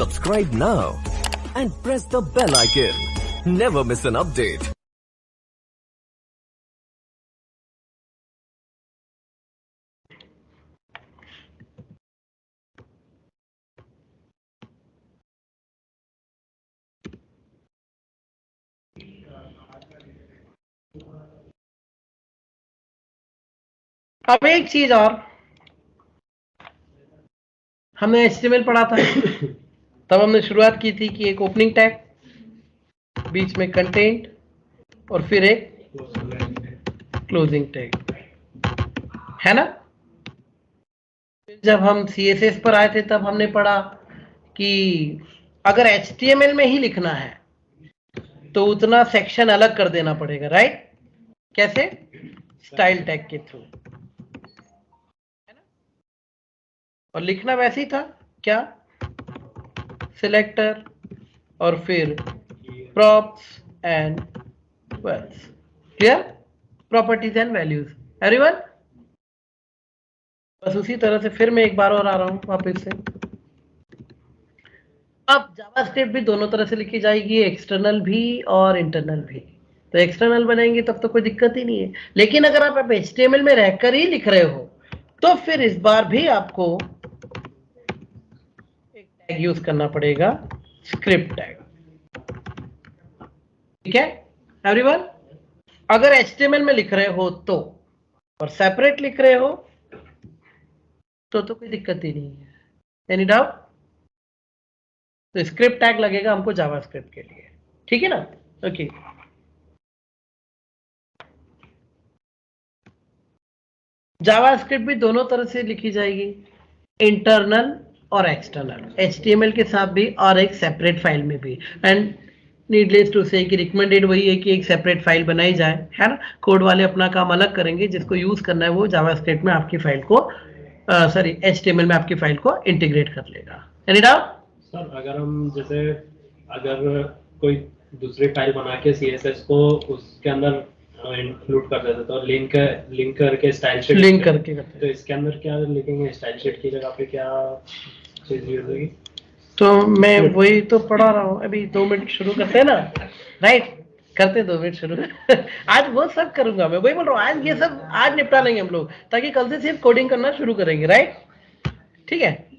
Subscribe now and press the bell icon. Never miss an update. अब एक चीज और, हमने HTML पढ़ा था तब हमने शुरुआत की थी कि एक ओपनिंग टैग, बीच में कंटेंट और फिर एक क्लोजिंग टैग, है ना। जब हम CSS पर आए थे तब हमने पढ़ा कि अगर HTML में ही लिखना है तो उतना सेक्शन अलग कर देना पड़ेगा, राइट। कैसे? स्टाइल टैग के थ्रू, है ना। और लिखना वैसे ही था, क्या? सिलेक्टर और फिर props and words. Clear? Properties and values. Everyone? बस उसी तरह से फिर मैं एक बार और आ रहा हूं वापस से। अब जावास्क्रिप्ट भी दोनों तरह से लिखी जाएगी, एक्सटर्नल भी और इंटरनल भी। तो एक्सटर्नल बनाएंगे तब तो कोई दिक्कत ही नहीं है, लेकिन अगर आप HTML में रहकर ही लिख रहे हो तो फिर इस बार भी आपको एक टैग यूज करना पड़ेगा, स्क्रिप्ट टैग। ठीक है एवरीवन? अगर HTML में लिख रहे हो तो, और सेपरेट लिख रहे हो तो कोई दिक्कत ही नहीं है। Any doubt? तो स्क्रिप्ट टैग लगेगा हमको जावास्क्रिप्ट के लिए, ठीक है ना। ओके जावास्क्रिप्ट भी दोनों तरह से लिखी जाएगी, इंटरनल और एक्सटर्नल, HTML के साथ भी और एक सेपरेट फाइल में भी। एंड नीडलेस टू से कि रिकमेंडेड वही है कि एक सेपरेट फाइल बनाई जाए, है ना। कोड वाले अपना काम अलग करेंगे, जिसको यूज करना है वो जावास्क्रिप्ट में आपकी फाइल को सॉरी HTML में आपकी फाइल को इंटीग्रेट कर लेगा। Any doubt? सर अगर हम जैसे अगर कोई दूसरी फाइल बना के CSS को उसके अंदर इंक्लूड कर देते तो लिंक करके स्टाइल शीट लिंक करके करते, तो इसके अंदर क्या लिखेंगे? स्टाइल शीट की जगह पे क्या चीज यूज होगी? तो मैं वही तो पढ़ा रहा हूँ अभी। 2 मिनट शुरू करते हैं ना, राइट। करते 2 मिनट शुरू आज वो सब करूंगा मैं, वही बोल रहा हूँ। आज ये सब आज निपटा लेंगे हम लोग, ताकि कल से सिर्फ कोडिंग करना शुरू करेंगे, राइट। ठीक है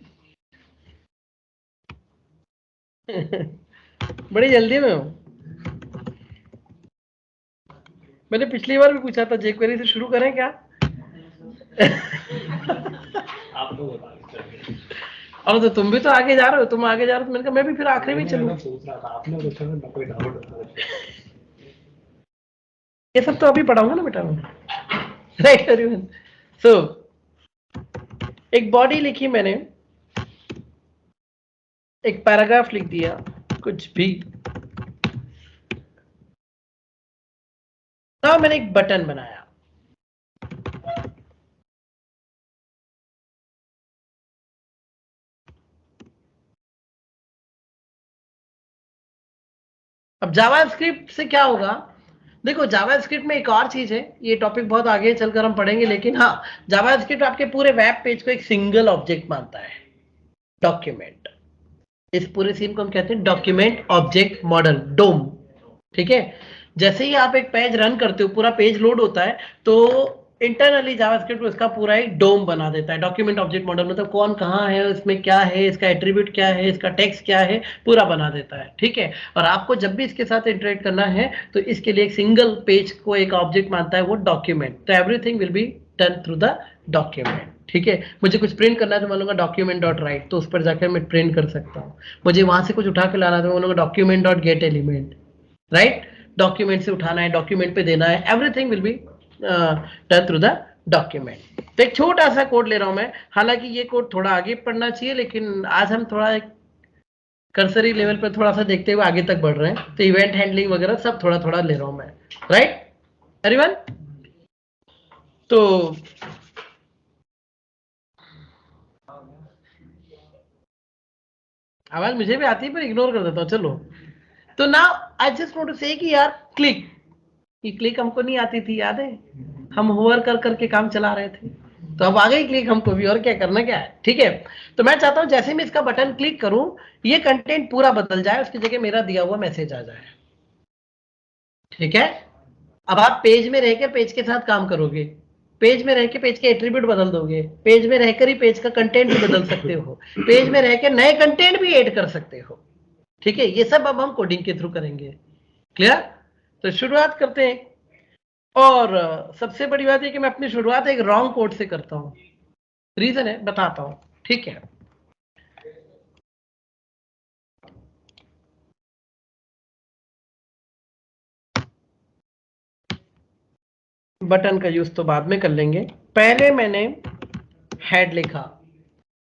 बड़ी जल्दी में हूँ। मैंने पिछली बार भी पूछा था jQuery से शुरू करें क्या आप तो बता दीजिए। और तो तुम भी तो आगे जा रहे हो, तुम आगे जा रहे हो तो मैंने कहा मैं भी फिर आखिरी में चलूं। सोच रहा था आपने पूछा ना, कोई डाउट होता ये सब तो अभी पढ़ाऊंगा ना बेटा मैं, राइट एवरीवन। सो एक बॉडी लिखी मैंने, एक पैराग्राफ लिख दिया, कुछ भी। ना मैंने एक बटन बनाया, अब जावास्क्रिप्ट से क्या होगा। देखो जावास्क्रिप्ट में एक और चीज है, ये टॉपिक बहुत आगे चलकर हम पढ़ेंगे, लेकिन हाँ, जावास्क्रिप्ट आपके पूरे वेब पेज को एक सिंगल ऑब्जेक्ट मानता है, डॉक्यूमेंट। इस पूरे सीन को हम कहते हैं डॉक्यूमेंट ऑब्जेक्ट मॉडल, डोम। ठीक है, जैसे ही आप एक पेज रन करते हो, पूरा पेज लोड होता है, तो इंटरनली जावास्क्रिप्ट उसका पूरा एक डोम बना देता है। डॉक्यूमेंट ऑब्जेक्ट मॉडल मतलब कौन कहाँ है, इसमें क्या है, इसका एट्रीब्यूट क्या है, इसका टेक्स्ट क्या है, पूरा बना देता है। ठीक है, और आपको जब भी इसके साथ इंटरेक्ट करना है तो इसके लिए एक सिंगल पेज को एक ऑब्जेक्ट मानता है वो डॉक्यूमेंट। तो everything will be done through the document. ठीक है, मुझे कुछ प्रिंट करना है तो मैं बोलूंगा डॉक्यूमेंट डॉट राइट, तो उस पर जाकर मैं प्रिंट कर सकता हूँ। मुझे वहां से कुछ उठा के लाना है तो मैं बोलूंगा document dot gate element, right. Document से उठाना है, डॉक्यूमेंट पे देना है, everything will be done through the document. तो एक छोटा सा कोड ले रहा हूं मैं, हालांकि ये कोड थोड़ा आगे पढ़ना चाहिए, लेकिन आज हम थोड़ा एक कर्सरी लेवल पर थोड़ा सा देखते हुए आगे तक बढ़ रहे हैं। तो इवेंट हैंडलिंग वगैरह सब थोड़ा थोड़ा ले रहा हूं मैं, राइट एवरीवन। तो आवाज मुझे भी आती है पर इग्नोर कर देता हूं, चलो। तो now I just want to say कि यार क्लिक, ये क्लिक हमको नहीं आती थी, याद है? हम होवर कर करके काम चला रहे थे, तो अब आ गई क्लिक हमको भी, और क्या करना क्या है, ठीक है। तो मैं चाहता हूं जैसे मैं इसका बटन क्लिक करूं ये कंटेंट पूरा बदल जाए, उसकी जगह मेरा दिया हुआ मैसेज आ जाए, ठीक है। अब आप पेज में रहकर पेज के साथ काम करोगे, पेज में रह के पेज के एट्रीब्यूट बदल दोगे, पेज में रहकर ही पेज का कंटेंट भी बदल सकते हो, पेज में रह के नए कंटेंट भी ऐड कर सकते हो, ठीक है। ये सब अब हम कोडिंग के थ्रू करेंगे, क्लियर। तो शुरुआत करते हैं, और सबसे बड़ी बात है कि मैं अपनी शुरुआत एक रॉन्ग कोड से करता हूं, रीजन है बताता हूं, ठीक है। बटन का यूज तो बाद में कर लेंगे, पहले मैंने हेड लिखा,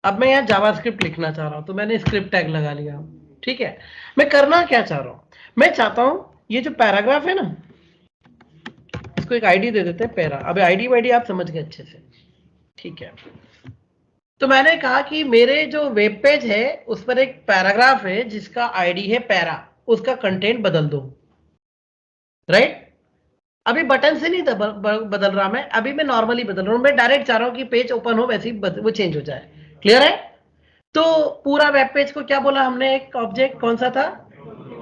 अब मैं यहां जावास्क्रिप्ट लिखना चाह रहा हूं तो मैंने स्क्रिप्ट टैग लगा लिया, ठीक है। मैं करना क्या चाह रहा हूं, मैं चाहता हूं ये जो पैराग्राफ है ना इसको एक आईडी दे देते हैं पैरा, अब आईडी वाईडी आप समझ गए अच्छे से, ठीक है। तो मैंने कहा कि मेरे जो वेब पेज है उस पर एक पैराग्राफ है जिसका आईडी है पैरा, उसका कंटेंट बदल दो, राइट। अभी बटन से नहीं बदल रहा मैं, अभी मैं नॉर्मली बदल रहा हूं, मैं डायरेक्ट चाह रहा हूं कि पेज ओपन हो वैसे ही वो चेंज हो जाए, क्लियर है। तो पूरा वेब पेज को क्या बोला हमने, एक ऑब्जेक्ट कौन सा था,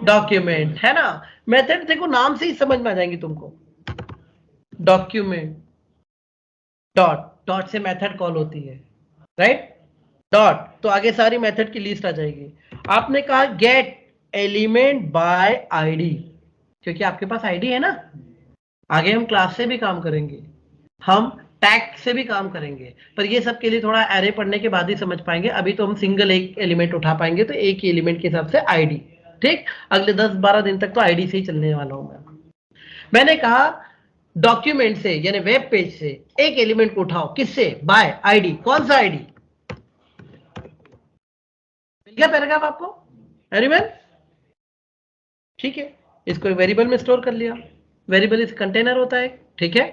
डॉक्यूमेंट, है ना। मेथड देखो नाम से ही समझ में आ जाएंगी तुमको, डॉक्यूमेंट डॉट, डॉट से मेथड कॉल होती है, राइट। डॉट तो आगे सारी मेथड की लिस्ट आ जाएगी। आपने कहा गेट एलिमेंट बाय आईडी, क्योंकि आपके पास आईडी है ना, आगे हम क्लास से भी काम करेंगे, हम टैग से भी काम करेंगे, पर ये सब के लिए थोड़ा एरे पढ़ने के बाद ही समझ पाएंगे, अभी तो हम सिंगल एक एलिमेंट उठा पाएंगे, तो एक ही एलिमेंट के हिसाब से आईडी, ठीक। अगले 10-12 दिन तक तो आईडी से ही चलने वाला हूं मैंने कहा डॉक्यूमेंट से यानी वेब पेज से एक एलिमेंट को उठाओ, किससे, बाय आईडी, कौन सा आईडी, मिल गया पैराग्राफ आपको, एवरीवन, ठीक है। इसको वेरिएबल में स्टोर कर लिया, वेरिएबल इस कंटेनर होता है, ठीक है।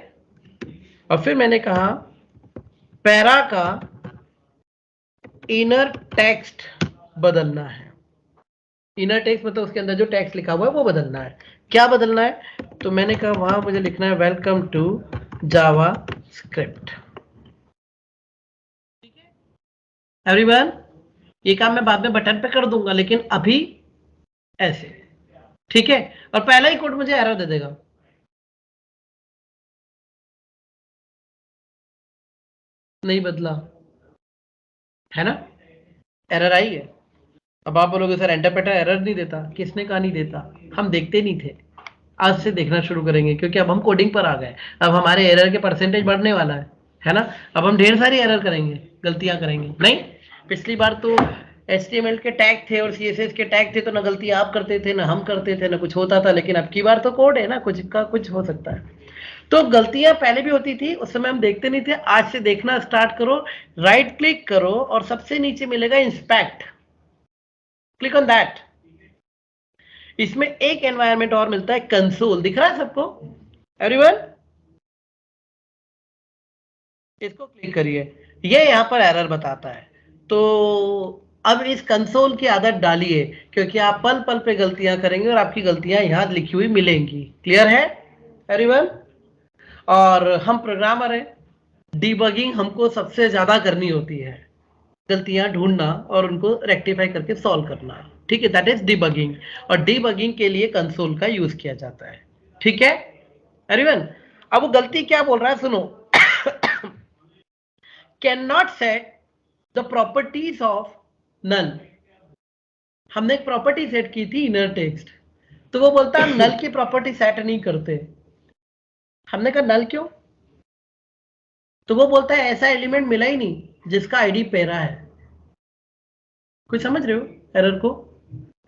और फिर मैंने कहा पैरा का इनर टेक्स्ट बदलना है, इनर टेक्स्ट मतलब उसके अंदर जो टेक्स्ट लिखा हुआ है वो बदलना है। क्या बदलना है, तो मैंने कहा वहां मुझे लिखना है वेलकम टू जावा स्क्रिप्ट, ठीक है एवरीवन। ये काम मैं बाद में बटन पे कर दूंगा, लेकिन अभी ऐसे, ठीक है। और पहला ही कोड मुझे एरर दे देगा, नहीं बदला, है ना, एरर आई है। अब आप बोलोगे सर इंटरप्रेटर एरर नहीं देता, किसने कहा नहीं देता, हम देखते नहीं थे, आज से देखना शुरू करेंगे, क्योंकि अब हम कोडिंग पर आ गए, अब हमारे एरर के परसेंटेज बढ़ने वाला है ना। अब हम ढेर सारी एरर करेंगे, गलतियां करेंगे, नहीं पिछली बार तो HTML के टैग थे और CSS के टैग थे, तो ना गलती आप करते थे ना हम करते थे ना कुछ होता था, लेकिन अब की बार तो कोड है ना, कुछ का कुछ हो सकता है। तो गलतियां पहले भी होती थी, उस समय हम देखते नहीं थे, आज से देखना स्टार्ट करो, राइट क्लिक करो और सबसे नीचे मिलेगा इंस्पेक्ट, क्लिक ऑन दैट। इसमें एक एनवायरनमेंट और मिलता है, कंसोल, दिख रहा है सबको एवरीवन, इसको क्लिक करिए, ये यहां पर एरर बताता है। तो अब इस कंसोल की आदत डालिए, क्योंकि आप पल पल पे गलतियां करेंगे और आपकी गलतियां यहां लिखी हुई मिलेंगी, क्लियर है एवरीवन। और हम प्रोग्रामर हैं, डीबगिंग हमको सबसे ज्यादा करनी होती है, गलतियां ढूंढना और उनको रेक्टिफाई करके सॉल्व करना, ठीक है, दैट इज डीबगिंग। और डीबगिंग के लिए कंसोल का यूज किया जाता है, ठीक है एवरीवन। अब वो गलती क्या बोल रहा है सुनो, can not set the properties of null, हमने एक प्रॉपर्टी सेट की थी इनर टेक्स्ट, तो वो बोलता है नल की प्रॉपर्टी सेट नहीं करते। हमने कहा नल क्यों, तो वो बोलता है ऐसा एलिमेंट मिला ही नहीं जिसका आईडी पैरा है, कुछ समझ रहे हो एरर को,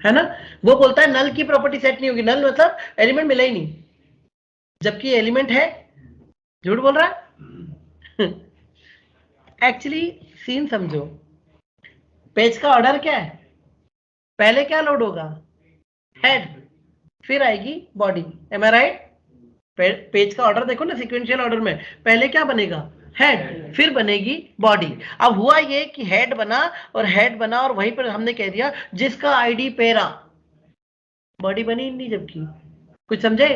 है ना। वो बोलता है नल की प्रॉपर्टी सेट नहीं होगी, नल मतलब एलिमेंट मिला ही नहीं, जबकि एलिमेंट है, झूठ बोल रहा है। एक्चुअली सीन समझो, पेज का ऑर्डर क्या है, पहले क्या लोड होगा, हेड, फिर आएगी बॉडी, एम आई राइट। पेज का ऑर्डर देखो ना सीक्वेंशियल ऑर्डर में, पहले क्या बनेगा, हेड, फिर बनेगी बॉडी। अब हुआ ये कि हेड बना और वहीं पर हमने कह दिया जिसका आईडी पैरा, बॉडी बनी नहीं जबकि, कुछ समझे,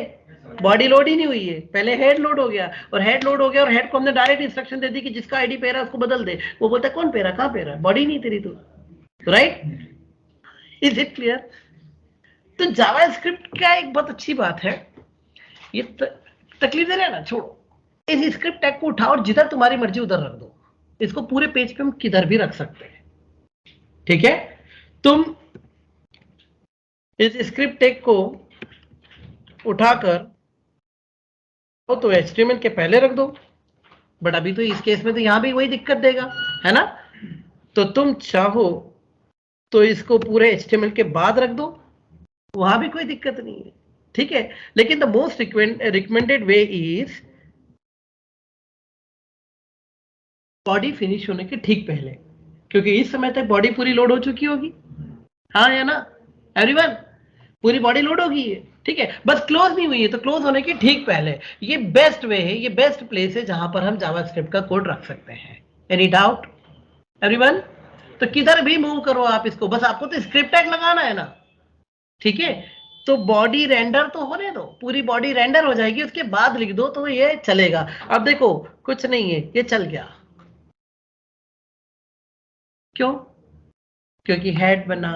बॉडी लोड ही नहीं हुई है, पहले हेड लोड हो गया, और हेड लोड हो गया और हेड को हमने डायरेक्ट इंस्ट्रक्शन दे दी कि जिसका आईडी पेरा उसको बदल दे। वो बोलता है कौन पेरा, कहाँ पेरा, बॉडी नहीं तेरी तो, राइट? Is it clear? तो जावास्क्रिप्ट का एक बहुत अच्छी बात है, ये तकलीफ दे रहा है ना, छोड़ो, इस स्क्रिप्ट टैग को उठाओ और जिधर तुम्हारी मर्जी उधर रख दो। इसको पूरे पेज पे हम किधर भी रख सकते हैं, ठीक है? तुम इस स्क्रिप्ट टैग को उठाकर तो HTML के पहले रख दो, बट अभी तो इस केस में तो यहां भी वही दिक्कत देगा, है ना? तो तुम चाहो तो इसको पूरे HTML के बाद रख दो, वहां भी कोई दिक्कत नहीं है, ठीक है? लेकिन the most recommended way is body finish होने के ठीक पहले, क्योंकि इस समय तक बॉडी पूरी लोड हो चुकी होगी, हाँ या ना एवरीवन? पूरी बॉडी लोड होगी है, ठीक है? बस क्लोज नहीं हुई है, तो क्लोज होने के ठीक पहले ये बेस्ट वे है, ये बेस्ट प्लेस है जहां पर हम जावास्क्रिप्ट का कोड रख सकते हैं। Any doubt everyone? तो किधर भी मूव करो आप इसको, बस आपको तो स्क्रिप्ट टैग लगाना है ना, ठीक है? तो बॉडी रेंडर तो होने दो, पूरी बॉडी रेंडर हो जाएगी, उसके बाद लिख दो तो ये चलेगा। अब देखो कुछ नहीं है, ये चल गया, क्यों? क्योंकि हेड बना,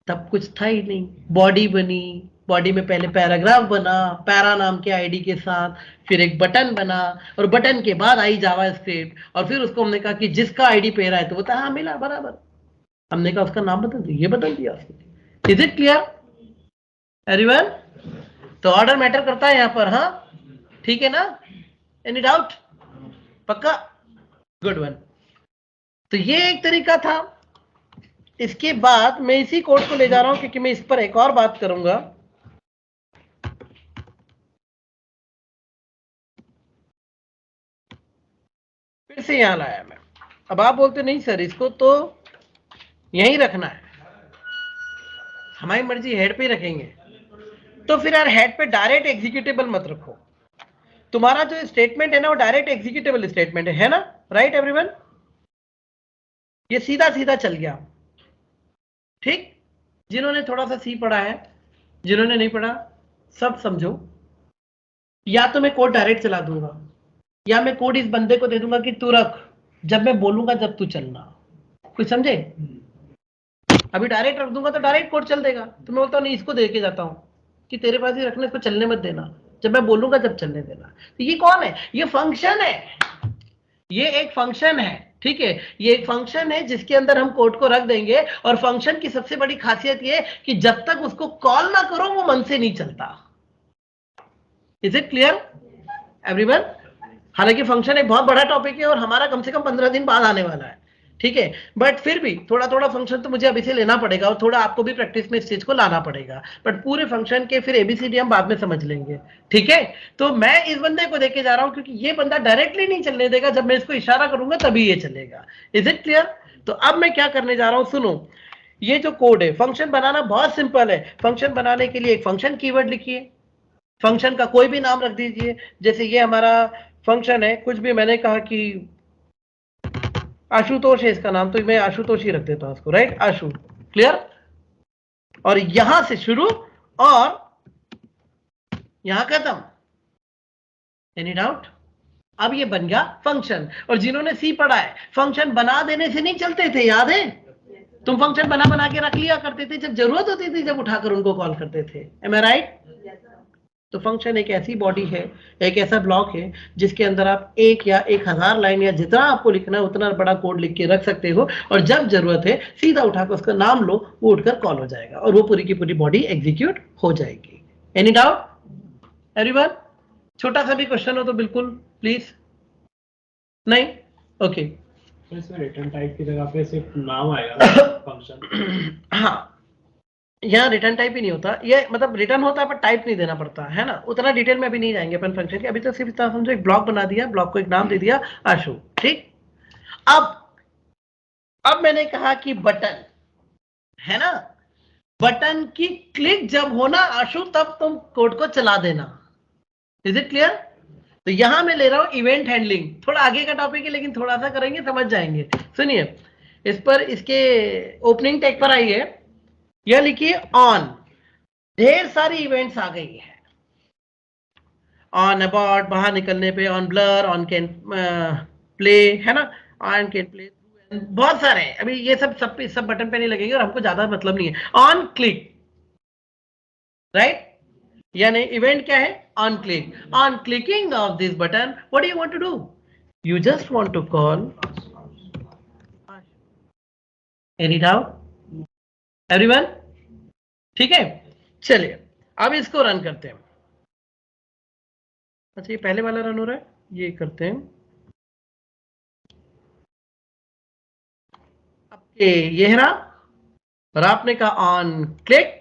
तब कुछ था ही नहीं, बॉडी बनी, बॉडी में पहले पैराग्राफ बना पैरा नाम के आईडी के साथ, फिर एक बटन बना, और बटन के बाद आई जावास्क्रिप्ट, और फिर उसको हमने कहा कि जिसका आईडी पेरा है, तो बोलता हाँ मिला बराबर, हमने कहा उसका नाम बदल दिया, ये बदल दिया उसने। Is it clear everyone? तो ऑर्डर मैटर करता है यहां पर, हाँ ठीक है ना? Any doubt? पक्का? Good one. तो ये एक तरीका था। इसके बाद मैं इसी कोड को ले जा रहा हूं क्योंकि मैं इस पर एक और बात करूंगा। फिर से यहां लाया मैं। अब आप बोलते नहीं सर इसको तो यहीं रखना है, हमारी मर्जी, हेड पे रखेंगे। तो फिर यार हेड पे डायरेक्ट एग्जीक्यूटेबल मत रखो, तुम्हारा जो स्टेटमेंट है ना वो डायरेक्ट एग्जीक्यूटेबल स्टेटमेंट है ना? Right everyone? ये सीधा सीधा चल गया, ठीक? जिन्होंने थोड़ा सा सी पढ़ा है, जिन्होंने नहीं पढ़ा सब समझो, या तो मैं कोड डायरेक्ट चला दूंगा, या मैं कोड इस बंदे को दे दूंगा कि तू रख, जब मैं बोलूंगा जब तू चलना। कुछ समझे? अभी डायरेक्ट रख दूंगा तो डायरेक्ट कोड चल देगा, तो मैं बोलता हूँ नहीं इसको दे के जाता हूँ कि तेरे पास ही रखना, इसको चलने मत देना, जब मैं बोलूंगा जब चलने देना। तो ये कौन है? ये फंक्शन है, ये एक फंक्शन है, ठीक है? ये एक फंक्शन है जिसके अंदर हम कोड को रख देंगे, और फंक्शन की सबसे बड़ी खासियत ये कि जब तक उसको कॉल ना करो वो मन से नहीं चलता। Is it clear everyone? हालांकि फंक्शन एक बहुत बड़ा टॉपिक है और हमारा कम से कम 15 दिन बाद आने वाला है, ठीक है? बट फिर भी थोड़ा थोड़ा फंक्शन तो मुझे अभी से लेना पड़ेगा, और थोड़ा आपको भी प्रैक्टिस में इस चीज को लाना पड़ेगा, बट पूरे फंक्शन के फिर एबीसीडी हम बाद में समझ लेंगे, ठीक है? तो मैं इस बंदे को देके जा रहा हूं क्योंकि ये बंदा डायरेक्टली नहीं चलने देगा, जब मैं इसको इशारा करूंगा तभी ये चलेगा। Is it clear? तो अब मैं क्या करने जा रहा हूं, सुनो। ये जो कोड है, फंक्शन बनाना बहुत सिंपल है। फंक्शन बनाने के लिए एक फंक्शन कीवर्ड लिखिए, फंक्शन का कोई भी नाम रख दीजिए, जैसे ये हमारा फंक्शन है, कुछ भी मैंने कहा कि आशुतोष है इसका नाम, तो मैं आशुतोष ही रख देता हूं इसको, राइट? आशु, क्लियर? और यहां से शुरू और यहां खत्म। Any doubt? अब ये बन गया फंक्शन। और जिन्होंने सी पढ़ा है, फंक्शन बना देने से नहीं चलते थे, याद है? तुम फंक्शन बना बना के रख लिया करते थे, जब जरूरत होती थी जब उठाकर उनको कॉल करते थे। एम आई राइट? तो फंक्शन एक ऐसी बॉडी है, एक ऐसा ब्लॉक है जिसके अंदर आप 1 या 1000 लाइन या जितना आपको लिखना है उतना बड़ा कोड लिख के रख सकते हो, और जब जरूरत है सीधा उठाकर उसका नाम लो, वो उठकर कॉल हो जाएगा और वो पूरी की पूरी बॉडी एग्जीक्यूट हो जाएगी। Any doubt everyone? छोटा सा भी क्वेश्चन हो तो बिल्कुल प्लीज। नहीं? ओके। तो इसमें रिटर्न टाइप की जगह पे सिर्फ नाम आएगा फंक्शन? हाँ, यहाँ रिटर्न टाइप ही नहीं होता, ये मतलब रिटर्न होता है पर टाइप नहीं देना पड़ता है ना। उतना डिटेल में अभी नहीं जाएंगे अपन फंक्शन के, अभी तो सिर्फ इतना समझो, एक ब्लॉक बना दिया, ब्लॉक को एक नाम दे दिया आशु, ठीक? अब मैंने कहा कि बटन है ना, बटन की क्लिक जब होना आशु तब तुम कोड को चला देना। Is it clear? तो यहां मैं ले रहा हूं इवेंट हैंडलिंग, थोड़ा आगे का टॉपिक है लेकिन थोड़ा सा करेंगे, समझ जाएंगे। सुनिए, इस पर इसके ओपनिंग टैग पर आई है, यह लिखिए ऑन। ढेर सारी इवेंट्स आ गई है, ऑन अबाउट बाहर निकलने पे, on blur, on can play, है ना, ऑन कैन प्ले, बहुत सारे हैं। अभी ये सब बटन पे नहीं लगेंगे और हमको ज्यादा मतलब नहीं है। ऑन क्लिक, राइट, यानी इवेंट क्या है, on click. On clicking of this button what do you want to do, you just want to call. Any doubt everyone? ठीक है, चलिए अब इसको रन करते हैं। अच्छा, ये पहले वाला रन हो रहा है, ये करते हैं। अब ये है रहा, और आपने कहा ऑन क्लिक,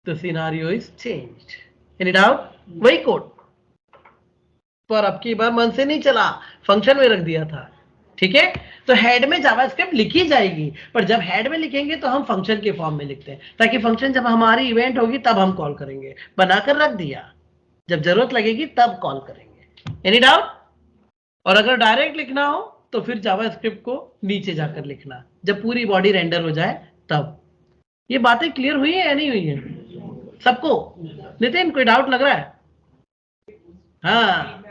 तो scenario is changed. Any doubt? वही कोड, पर अब की बार मन से नहीं चला, फंक्शन में रख दिया था। ठीक है, तो हेड में जावास्क्रिप्ट लिखी जाएगी, पर जब हेड में लिखेंगे तो हम फंक्शन के फॉर्म में लिखते हैं, ताकि फंक्शन जब हमारी इवेंट होगी तब हम कॉल करेंगे। बनाकर रख दिया, जब जरूरत लगेगी तब कॉल करेंगे। Any doubt? और अगर डायरेक्ट लिखना हो तो फिर जावास्क्रिप्ट को नीचे जाकर लिखना, जब पूरी बॉडी रेंडर हो जाए तब। ये बातें क्लियर हुई है या नहीं हुई है सबको? नितिन, कोई डाउट लग रहा है? हाँ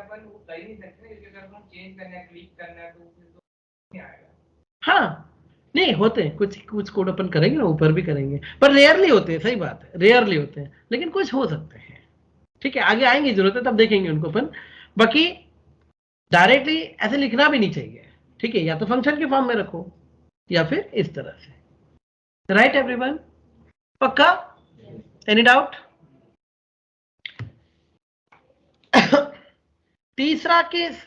हाँ, नहीं होते हैं, कुछ कुछ कोड अपन करेंगे ना, ऊपर भी करेंगे, पर रेयरली होते हैं। सही बात है, रेयरली होते हैं, लेकिन कुछ हो सकते हैं। ठीक है, आगे आएंगे, जरूरत है तब देखेंगे उनको अपन। बाकी डायरेक्टली ऐसे लिखना भी नहीं चाहिए। ठीक है, या तो फंक्शन के फॉर्म में रखो या फिर इस तरह से। Right everyone? पक्का? Any doubt? तीसरा केस,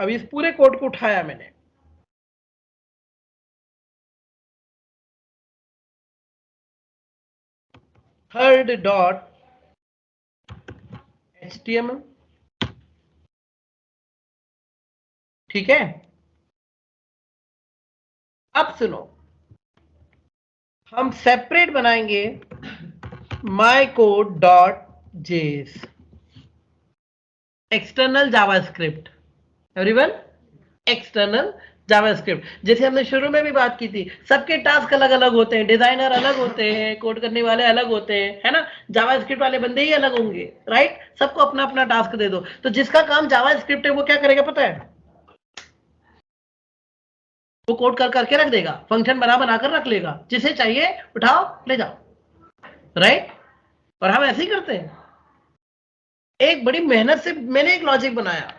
अब इस पूरे कोड को उठाया मैंने, थर्ड डॉट HTML। ठीक है, अब सुनो, हम सेपरेट बनाएंगे माई कोड डॉट जेस, external JavaScript. Everyone, external JavaScript. जैसे हमने शुरू में भी बात की थी, सबके टास्क अलग अलग होते हैं, डिजाइनर अलग होते हैं, कोड करने वाले अलग होते हैं, है ना, जावास्क्रिप्ट वाले बंदे ही अलग होंगे, राइट। सबको अपना अपना टास्क दे दो, तो जिसका काम जावास्क्रिप्ट है वो क्या करेगा पता है? वो कोड कर करके रख देगा, फंक्शन बना बना कर रख लेगा, जिसे चाहिए उठाओ ले जाओ, राइट। और हम ऐसे ही करते हैं। एक बड़ी मेहनत से मैंने एक लॉजिक बनाया।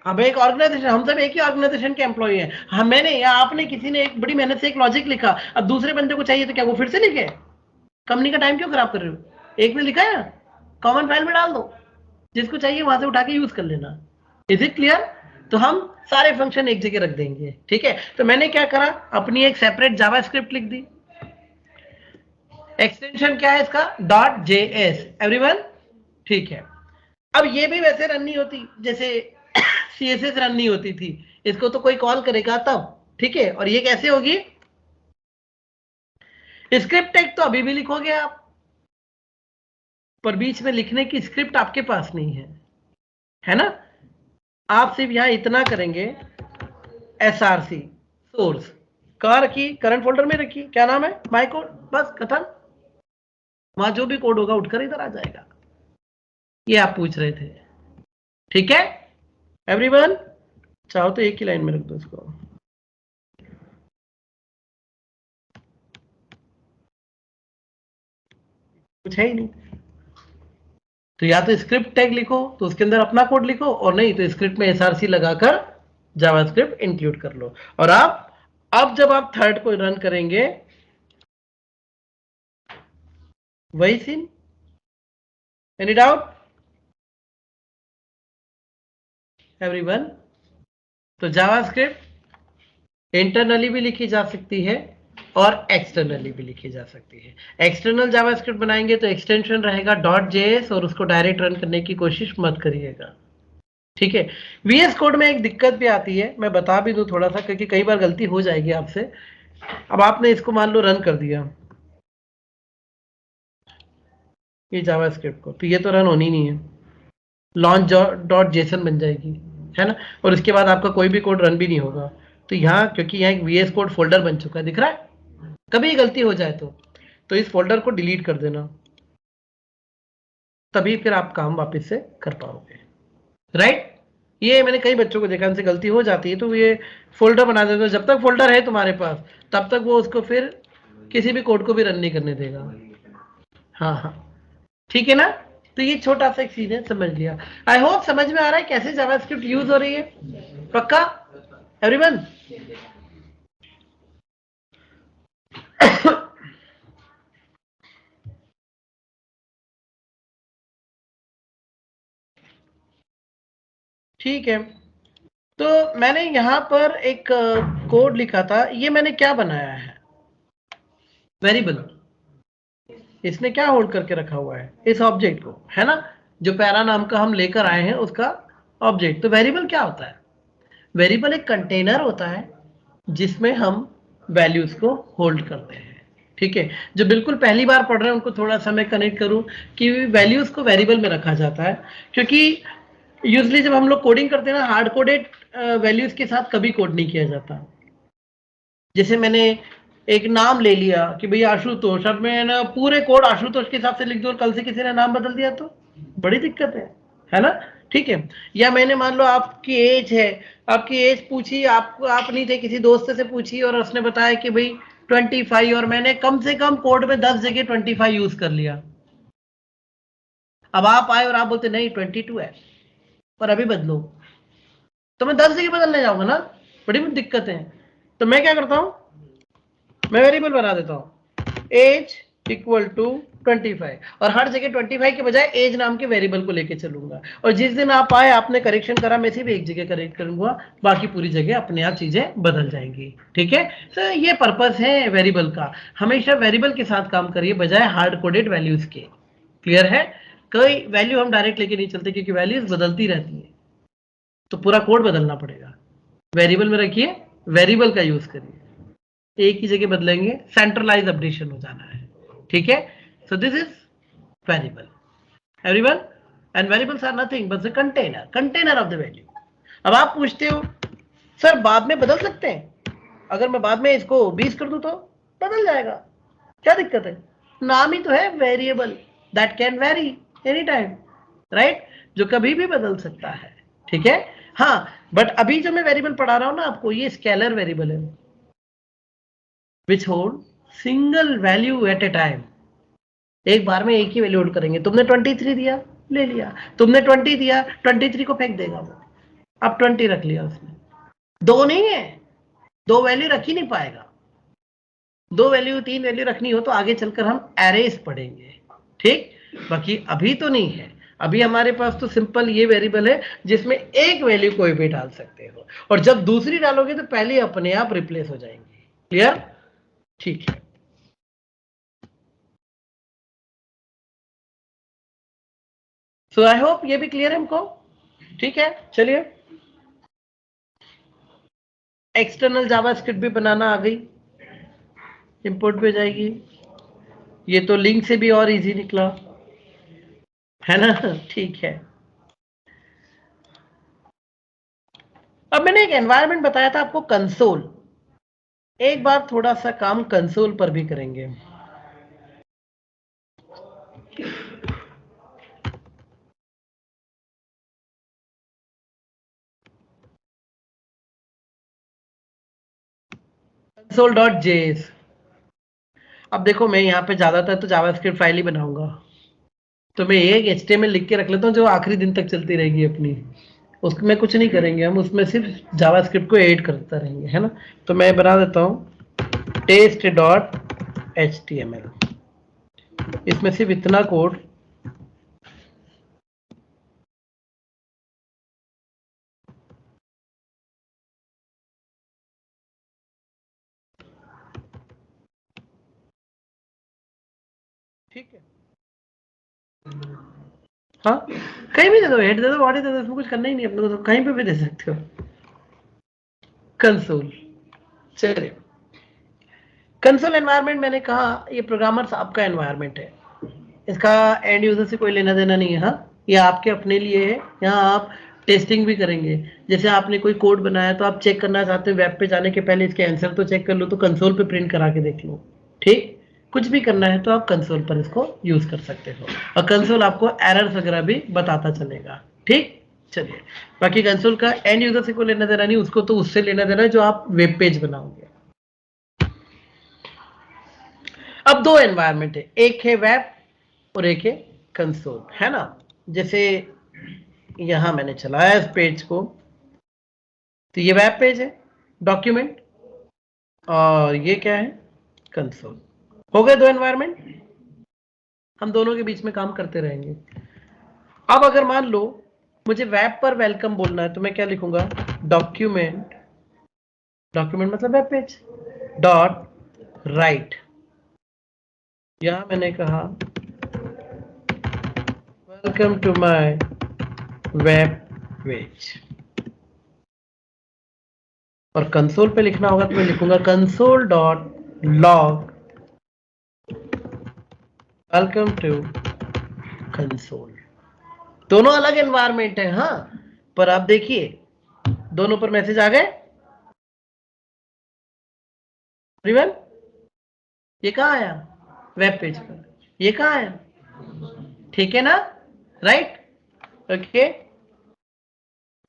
अब एक ऑर्गेनाइजेशन, हम सब एक ही ऑर्गेनाइजेशन के एम्प्लॉय हैं, हम, मैंने या आपने, किसी ने एक बड़ी मेहनत से एक लॉजिक लिखा, अब दूसरे बंदे को चाहिए तो क्या वो फिर से लिखे? कंपनी का टाइम क्यों खराब कर रहे हो? एक ने लिखा है, कॉमन फाइल में डाल दो, जिसको चाहिए वहां से उठा के यूज कर लेना। Is it clear? तो हम सारे फंक्शन एक जगह रख देंगे। ठीक है, तो मैंने क्या करा, अपनी एक सेपरेट जावास्क्रिप्ट लिख दी। एक्सटेंशन क्या है इसका? Dot JS। एवरीवन? ठीक है, अब ये भी वैसे रन नहीं होती जैसे CSS रन नहीं होती थी, इसको तो कोई कॉल करेगा तब। ठीक है, और ये कैसे होगी? स्क्रिप्ट टैग तो अभी भी लिखोगे आप, पर बीच में लिखने की स्क्रिप्ट आपके पास नहीं है ना। आप सिर्फ यहां इतना करेंगे, SRC सोर्स कार की करंट फोल्डर में रखिए, क्या नाम है, माई कोड, बस खत्म। वहां जो भी कोड होगा उठकर इधर आ जाएगा। ये आप पूछ रहे थे, ठीक है एवरीवन? चाहो तो एक ही लाइन में रख दो इसको। कुछ है ही नहीं, तो या तो स्क्रिप्ट टैग लिखो तो उसके अंदर अपना कोड लिखो, और नहीं तो स्क्रिप्ट में SRC लगाकर जावास्क्रिप्ट इंक्लूड कर लो। और आप अब जब आप थर्ड को रन करेंगे, वही सीन। Any doubt everyone? तो जावास्क्रिप्ट इंटरनली भी लिखी जा सकती है और एक्सटर्नली भी लिखी जा सकती है। एक्सटर्नल जावास्क्रिप्ट बनाएंगे तो एक्सटेंशन रहेगा .js, और उसको डायरेक्ट रन करने की कोशिश मत करिएगा। ठीक है, VS कोड में एक दिक्कत भी आती है, मैं बता भी दूं थोड़ा सा, क्योंकि कई बार गलती हो जाएगी आपसे। अब आपने इसको मान लो रन कर दिया, ये जावास्क्रिप्ट को, तो ये तो रन होनी नहीं है, लॉन्च डॉट जेसन बन जाएगी, है ना, और इसके बाद आपका कोई भी कोड रन भी नहीं होगा। तो यहाँ, क्योंकि यहाँ एक VS कोड फोल्डर बन चुका है, दिख रहा है, कभी गलती हो जाए तो इस फोल्डर को डिलीट कर देना। तभी फिर आप काम वापस से कर पाओगे, राइट। ये मैंने कई बच्चों को देखा, इनसे गलती हो जाती है, तो ये फोल्डर बना देते हो, जब तक फोल्डर है तुम्हारे पास तब तक वो उसको फिर किसी भी कोड को भी रन नहीं करने देगा। हाँ हाँ, ठीक है ना। तो ये छोटा सा एक चीज है, समझ लिया। आई होप समझ में आ रहा है कैसे जावास्क्रिप्ट यूज हो रही है, पक्का एवरीवन? ठीक है, तो मैंने यहाँ पर एक कोड लिखा था, ये मैंने क्या बनाया है, वेरिएबल। इसने क्या होल्ड करके रखा हुआ है, इस ऑब्जेक्ट को, है ना, जो पैरा नाम का हम लेकर आए हैं उसका ऑब्जेक्ट। तो वेरिएबल क्या होता है? वेरिएबल एक कंटेनर होता है जिसमें हम वैल्यूज को होल्ड करते हैं, ठीक है। जो बिल्कुल पहली बार पढ़ रहे हैं उनको थोड़ा सा मैं कनेक्ट करूं कि वैल्यूज को वेरिएबल में रखा जाता है, क्योंकि यूजली जब हम लोग कोडिंग करते हैं ना, हार्ड कोडेड वैल्यूज के साथ कभी कोड नहीं किया जाता। जैसे मैंने एक नाम ले लिया कि भाई आशुतोष, अब मैं ना पूरे कोड आशुतोष के हिसाब से लिख दूं और कल से किसी ने नाम बदल दिया तो बड़ी दिक्कत है ना, ठीक है। या मैंने मान लो आपकी एज है, आपकी एज पूछी, आप नहीं थे, किसी दोस्त से पूछी और उसने बताया कि भाई 25, और मैंने कम से कम कोड में 10 जगह 25 यूज कर लिया। अब आप आए और आप बोलते नहीं 22 है पर अभी बदलो, तो मैं 10 जगह बदलने जाऊंगा ना, बड़ी दिक्कत है। तो मैं क्या करता हूं, मैं वेरिएबल बना देता हूं, एज इक्वल टू 25, और हर जगह 25 के बजाय एज नाम के वेरिएबल को लेके चलूंगा। और जिस दिन आप आए, आपने करेक्शन करा, मैं सिर्फ एक जगह करेक्ट करूंगा, बाकी पूरी जगह अपने आप चीजें बदल जाएंगी, ठीक है। तो ये पर्पस है वेरिएबल का, हमेशा वेरिएबल के साथ काम करिए बजाय हार्ड कोडेड वैल्यूज के। क्लियर है? कोई वैल्यू हम डायरेक्ट लेके नहीं चलते, क्योंकि वैल्यूज बदलती रहती है, तो पूरा कोड बदलना पड़ेगा। वेरिएबल में रखिए, वेरिएबल का यूज करिए, एक ही जगह बदलेंगे, सेंट्रलाइज अपडेशन हो जाना है, ठीक है। So this is variable everyone, and variables are nothing but the container of the value. अब आप पूछते हो सर बाद में बदल सकते हैं, अगर मैं बाद में इसको 20 कर दूं तो बदल जाएगा, क्या दिक्कत है? नाम ही तो है variable, that can very any time, right, जो कभी भी बदल सकता है, ठीक है। हाँ, बट अभी जो मैं वेरिएबल पढ़ा रहा हूं ना आपको, ये स्केलर वेरिएबल है which hold single value at a time। एक बार में एक ही वैल्यू होल्ड करेंगे। तुमने 23 दिया, ले लिया, तुमने 20 दिया, 23 को फेंक देगा वो, अब 20 रख लिया उसने। दो नहीं है, दो वैल्यू रख ही नहीं पाएगा। दो वैल्यू, तीन वैल्यू रखनी हो तो आगे चलकर हम एरेस पढ़ेंगे, ठीक। बाकी अभी तो नहीं है, अभी हमारे पास तो सिंपल ये वेरिएबल है जिसमें एक वैल्यू कोई भी डाल सकते हो, और जब दूसरी डालोगे तो पहले अपने आप रिप्लेस हो जाएंगे। क्लियर? ठीक है। सो आई होप ये भी क्लियर है हमको, ठीक है। चलिए, एक्सटर्नल जावास्क्रिप्ट भी बनाना आ गई, इंपोर्ट पे जाएगी। ये तो लिंक से भी और इजी निकला, है ना, ठीक है। अब मैंने एक एनवायरनमेंट बताया था आपको, कंसोल। एक बार थोड़ा सा काम कंसोल पर भी करेंगे। console.js। अब देखो, मैं यहाँ पे ज्यादातर तो जावास्क्रिप्ट फाइल ही बनाऊंगा, तो मैं एक HTML लिख के रख लेता हूँ जो आखिरी दिन तक चलती रहेगी अपनी, उसमें कुछ नहीं करेंगे हम, उसमें सिर्फ जावास्क्रिप्ट को एड करता रहेंगे, है ना। तो मैं बना देता हूँ test.html, इसमें सिर्फ इतना कोड, ठीक है। हाँ, कहीं भी दे दो, हेड दे दो, बॉडी दे दो, इसमें कुछ करना ही नहीं अपने को, तो कहीं पे भी दे सकते हो। कंसोल, चलिए, कंसोल एनवायरनमेंट मैंने कहा ये प्रोग्रामर्स आपका एनवायरनमेंट है, इसका एंड यूजर से कोई लेना देना नहीं है। हाँ, ये आपके अपने लिए है, यहाँ आप टेस्टिंग भी करेंगे। जैसे आपने कोई कोड बनाया तो आप चेक करना चाहते हो, वेब पे जाने के पहले इसके आंसर तो चेक कर लो, तो कंसोल पे प्रिंट करा के देख लो, ठीक। कुछ भी करना है तो आप कंसोल पर इसको यूज कर सकते हो, और कंसोल आपको एरर्स वगैरह भी बताता चलेगा। ठीक, चलिए, बाकी कंसोल का एंड यूजर से कोई लेना देना नहीं, उसको तो उससे लेना देना है जो आप वेब पेज बनाओगे। अब दो एनवायरनमेंट है, एक है वेब और एक है कंसोल, है ना। जैसे यहां मैंने चलाया इस पेज को, तो ये वेब पेज है, डॉक्यूमेंट, और ये क्या है, कंसोल। हो गए दो एनवायरनमेंट, हम दोनों के बीच में काम करते रहेंगे। अब अगर मान लो मुझे वेब पर वेलकम बोलना है तो मैं क्या लिखूंगा, डॉक्यूमेंट, डॉक्यूमेंट मतलब वेब पेज, डॉट राइट, यहां मैंने कहा welcome to my web page, और कंसोल पे लिखना होगा तो मैं लिखूंगा console dot log welcome to console. दोनों अलग एनवायरनमेंट है, हाँ, पर आप देखिए दोनों पर मैसेज आ गए। एवरीवन, ये कहाँ आया, वेब पेज पर, ये कहाँ आया, ठीक है ना, राइट, ओके।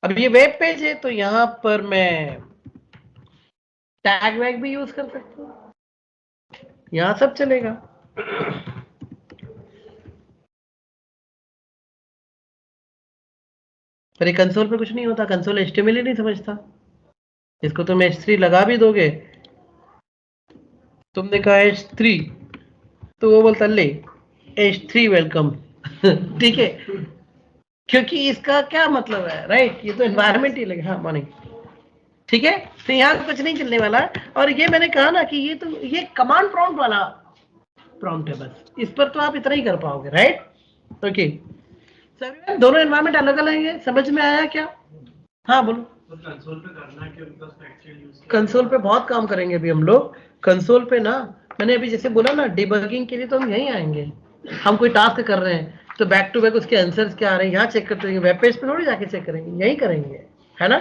अब ये वेब पेज है तो यहां पर मैं टैग वैग भी यूज कर सकता हूं, यहां सब चलेगा। पर ये कंसोल पे कुछ नहीं होता, कंसोल एचटीएमएल ही नहीं समझता। इसको तुम H3 लगा भी दोगे, तुमने कहा H3 तो वो बोलता ले H3 वेलकम ठीक है, क्योंकि इसका क्या मतलब है, राइट, ये तो एनवायरनमेंट ही लगे, हाँ मॉर्निंग, ठीक है। तो यहाँ कुछ नहीं चलने वाला। और ये मैंने कहा ना कि ये तो ये कमांड प्रॉम्प्ट वाला प्रॉम्प्ट है, बस इस पर तो आप इतना ही कर पाओगे, राइट, ओके। दोनों एनवायरनमेंट अलग अलग है, समझ में आया क्या, हाँ बोलो। कंसोल पे करना है कि उसका एक्चुअल यूज कंसोल पे बहुत काम करेंगे अभी हम लोग, कंसोल पे ना, मैंने अभी जैसे बोला ना डिबगिंग के लिए तो हम यहीं आएंगे। हम कोई टास्क कर रहे हैं तो बैक टू बैक उसके आंसर्स क्या आ रहे हैं यहाँ चेक करते रहेंगे, वेब पेज पे थोड़ी जाके चेक करेंगे, यही करेंगे, है ना।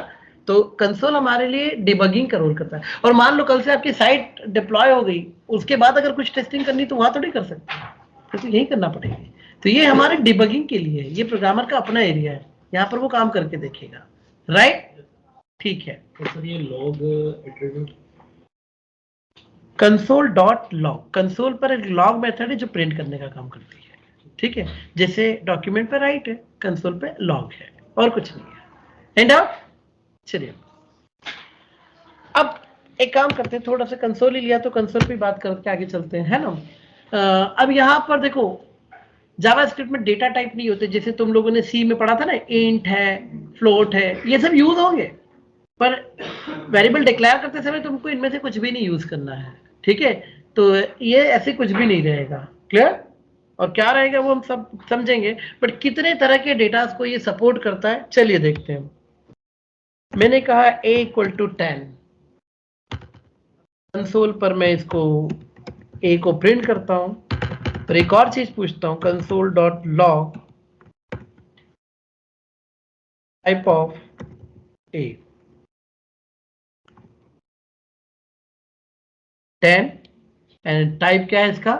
तो कंसोल हमारे लिए डिबगिंग का रोल करता है। और मान लो कल से आपकी साइट डिप्लॉय हो गई, उसके बाद अगर कुछ टेस्टिंग करनी तो वहां थोड़ी कर सकते, तो यही करना पड़ेगा। तो ये हमारे डिबगिंग के लिए है, ये प्रोग्रामर का अपना एरिया है, यहाँ पर वो काम करके देखेगा, राइट, ठीक है। तो सर ये log attribute console dot log, console पर एक लॉग मेथड है जो प्रिंट करने का काम करती है, ठीक है। जैसे डॉक्यूमेंट पे राइट है, कंसोल पे लॉग है, और कुछ नहीं है, एंड आउट। चलिए अब एक काम करते हैं, थोड़ा सा कंसोल ही लिया तो कंसोल पे बात करके आगे चलते हैं, है ना। अब यहां पर देखो जावास्क्रिप्ट में डेटा टाइप नहीं होते, जैसे तुम लोगों ने सी में पढ़ा था ना, इंट है, फ्लोट है, ये सब यूज होंगे, पर वेरिएबल डिक्लेयर करते समय तुमको इनमें से कुछ भी नहीं यूज करना है, ठीक है। तो ये ऐसे कुछ भी नहीं रहेगा, क्लियर, और क्या रहेगा वो हम सब समझेंगे, बट कितने तरह के डेटा को ये सपोर्ट करता है चलिए देखते हैं। मैंने कहा a इक्वल टू 10, कंसोल पर मैं इसको a को प्रिंट करता हूं, पर एक और चीज पूछता हूं, console dot log type of a 10, and type क्या है इसका,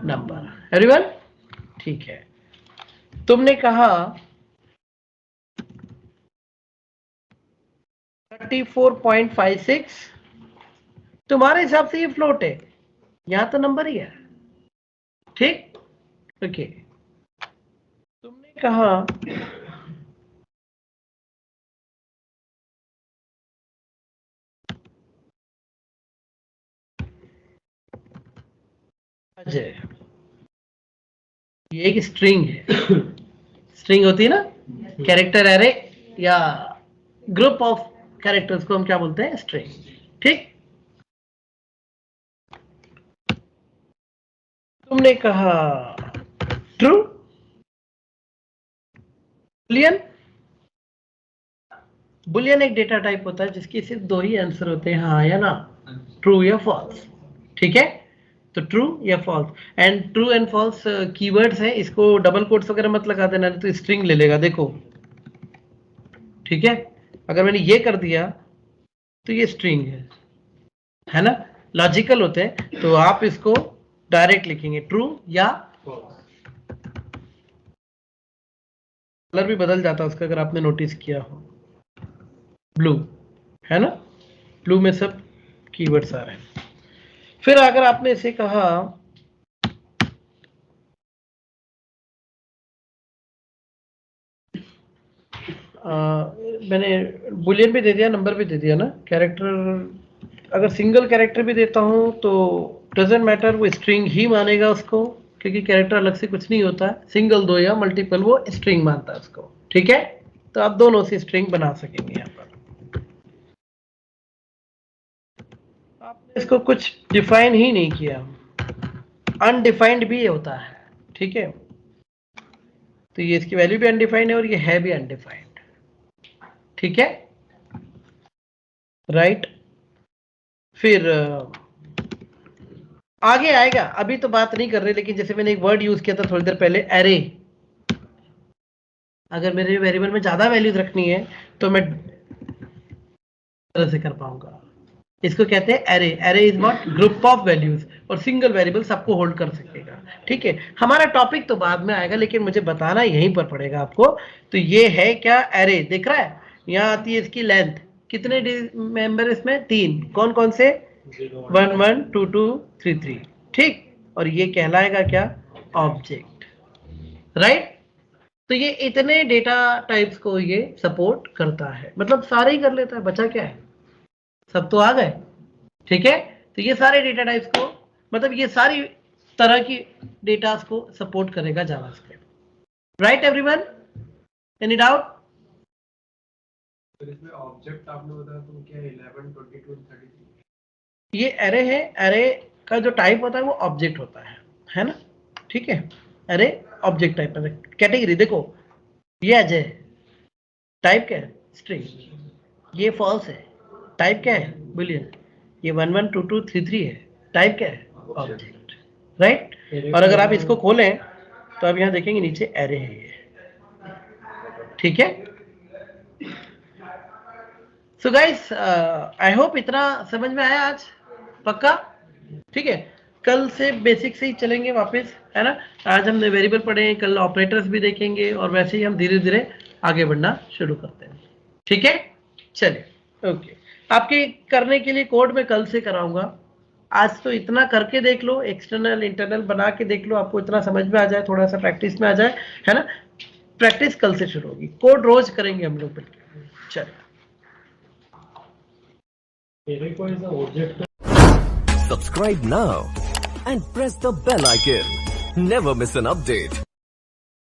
नंबर, एवरीवन, ठीक है। तुमने कहा 34.56, तुम्हारे हिसाब से ये फ्लोट है, यहां तो नंबर ही है, ठीक, ओके। तुमने कहा अजय, ये एक स्ट्रिंग है स्ट्रिंग होती है ना, कैरेक्टर एरे या ग्रुप ऑफ कैरेक्टर्स को हम क्या बोलते हैं, स्ट्रिंग, ठीक। तुमने कहा ट्रू, बुलियन, बुलियन एक डेटा टाइप होता है जिसकी सिर्फ दो ही आंसर होते हैं, हाँ या ना, ट्रू या फॉल्स, ठीक है। तो ट्रू या false, and true and false keywords है, इसको डबल कोट्स वगैरह मत लगा देना, तो स्ट्रिंग ले लेगा, देखो, ठीक है। अगर मैंने ये कर दिया तो ये स्ट्रिंग है ना, लॉजिकल होते हैं, तो आप इसको डायरेक्ट लिखेंगे ट्रू या कलर भी बदल जाता है उसका, अगर आपने नोटिस किया हो, ब्लू है ना, ब्लू में सब कीवर्ड्स आ रहे हैं। फिर अगर आपने इसे कहा मैंने बुलियन भी दे दिया, नंबर भी दे दिया ना, कैरेक्टर अगर सिंगल कैरेक्टर भी देता हूं तो डजेंट मैटर, वो स्ट्रिंग ही मानेगा उसको, क्योंकि कैरेक्टर अलग से कुछ नहीं होता है, सिंगल दो या मल्टीपल वो स्ट्रिंग मानता है उसको, ठीक है। तो आप दोनों से स्ट्रिंग बना सकेंगे यहाँ पर। आपने इसको कुछ डिफाइन ही नहीं किया, अनडिफाइंड भी होता है, ठीक है। तो ये इसकी वैल्यू भी अनडिफाइंड है और ये है भी अनडिफाइंड, ठीक है, राइट। फिर आगे आएगा, अभी तो बात नहीं कर रहे, लेकिन जैसे मैंने एक वर्ड यूज किया था थोड़ी देर पहले, एरे। अगर मेरे वेरिएबल में ज्यादा वैल्यूज रखनी है तो मैं तरह से कर पाऊंगा, इसको कहते हैं array. Array is not group of values, और सिंगल वेरिएबल सबको होल्ड कर सकेगा, ठीक है। हमारा टॉपिक तो बाद में आएगा, लेकिन मुझे बताना यहीं पर पड़ेगा आपको। तो ये है क्या, एरे, दिख रहा है, यहाँ आती है इसकी लेंथ, कितने मेंबर इसमें, 3, कौन कौन से, 1 1 2 2 3 3, ठीक। और ये कहलाएगा क्या, ऑब्जेक्ट, राइट। तो ये इतने डेटा टाइप्स को ये सपोर्ट करता है, मतलब सारे ही कर लेता है, बचा क्या है, सब तो आ गए, ठीक है। तो ये सारे डेटा टाइप्स को, मतलब ये सारी तरह की डेटा को सपोर्ट करेगा JavaScript, right everyone, any doubt. फिर इसमें ऑब्जेक्ट आपने बताया तो क्या है, 11 22 33? ये एरे है, एरे का जो टाइप होता है वो ऑब्जेक्ट होता है ना, ठीक है। एरे ऑब्जेक्ट टाइप है, कैटेगरी देखो, ये अजय, टाइप क्या है, स्ट्रिंग, ये फॉल्स है, टाइप क्या है, बुलियन, ये 1 1 2 2 3 3 है, टाइप क्या है, ऑब्जेक्ट, राइट। और अगर आप इसको खोलें तो आप यहाँ देखेंगे नीचे एरे है ये, ठीक है। सो गाइस, आई होप इतना समझ में आया आज, पक्का, ठीक है। कल से बेसिक से ही चलेंगे वापस, है ना। आज हमने वेरिएबल पढ़े, कल ऑपरेटर्स भी देखेंगे, और वैसे ही हम धीरे धीरे आगे बढ़ना शुरू करते हैं, ठीक है। चलिए, ओके। आपके करने के लिए कोड में कल से कराऊंगा, आज तो इतना करके देख लो, एक्सटर्नल इंटरनल बना के देख लो, आपको इतना समझ में आ जाए, थोड़ा सा प्रैक्टिस में आ जाए, है ना। प्रैक्टिस कल से शुरू होगी, कोड रोज करेंगे हम लोग बिल्कुल। चलिए, Subscribe now and press the bell icon. Never miss an update.